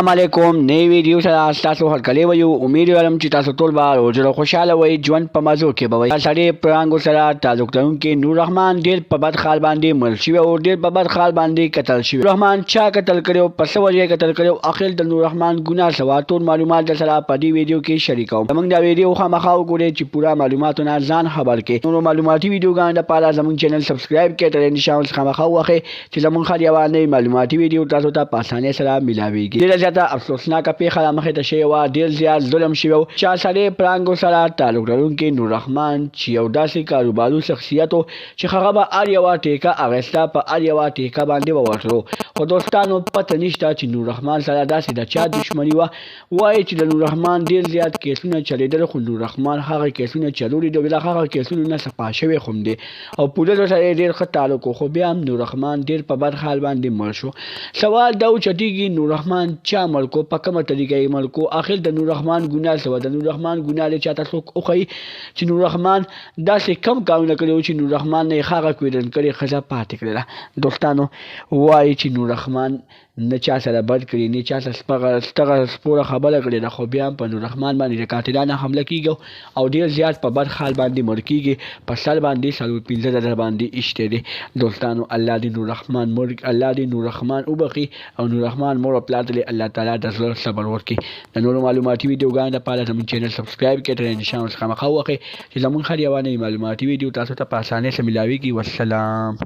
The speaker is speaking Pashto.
अस्सलामुअलैकुम नई वीडियो सره تاسو هرکلی ویو امید لرم چې تاسو ټول به روزه خوشاله وئ ژوند په مزو کې به وئ سړی پرانګو سره تعلق لرونکي نور رحمان ډیر په بد حال باندې مړ شوی او ډیر په بد حال باندې قتل شوی نور رحمان چا قتل کړو پس وجه قتل کړو اخر د نور رحمان ګناه سوا ټول معلومات در سره په دې ویډیو کې شریکوم موږ دا ویډیو خامخا وګورئ چې پورا معلوماتونه ځان خبر کې نور معلوماتي ویډیوګان لپاره زموږ چینل سبسکرایب کړئ تر نشان خامخا واخې چې زموږ خاطر معلوماتي ویډیو تاسو ته په اسانۍ سره ملاويږي زیاته افسوسناک پیښه مخه ته شوی و ډیر زیات ظلم شوی چا سره پرانګو سره تعلق لرونکي نور رحمان چې یو داسې کاروبارو شخصیت چې هغه به اړیوا ټیکا اغستا په اړیوا ټیکا باندې وورثلو خو دوستانو پته نشته چې نور رحمان سره داسې د چا دښمنی و وایي چې د نور رحمان ډیر زیات کیسونه چلیدل خو نور رحمان هغه کیسونه چلولي دی بل هغه کیسونه نه صفا شوی خوم دي او پولیس سره ډیر ښه تعلق خو بیا هم نور رحمان ډیر په بد حال باندې مړ شو سوال دا چټیږي نور رحمان چا ملکو په کومه طریقه یې ملکو اخر د نور رحمان ګناه سوا د نور رحمان ګناه له چاته څوک اوخی چې نور رحمان داسې کم کارونه کړي چې نور رحمان نه هغه کویدن کړي خزه پاتې کړله دوستانو وایي چې نور رحمان نه چا سره بد کړي نه چا سره سپوره خبره کړي د خو بیا په نور رحمان باندې قاتلانه حمله کیږي او ډیر زیات په بد حال باندې مړ کیږي په سر باندې سلو 15 باندې اشته دي دوستانو الله دې نور رحمان مرګ الله دې نور رحمان وبخي او نور رحمان مور خپل دې الله تعالی د زړه صبر ورکړي د نور معلوماتي ویډیوګانو لپاره زموږ چینل سبسکرایب کړئ تر نشان خامخا واخې چې زموږ خاطر معلوماتي ویډیو تاسو ته په اسانۍ سره ملاويږي والسلام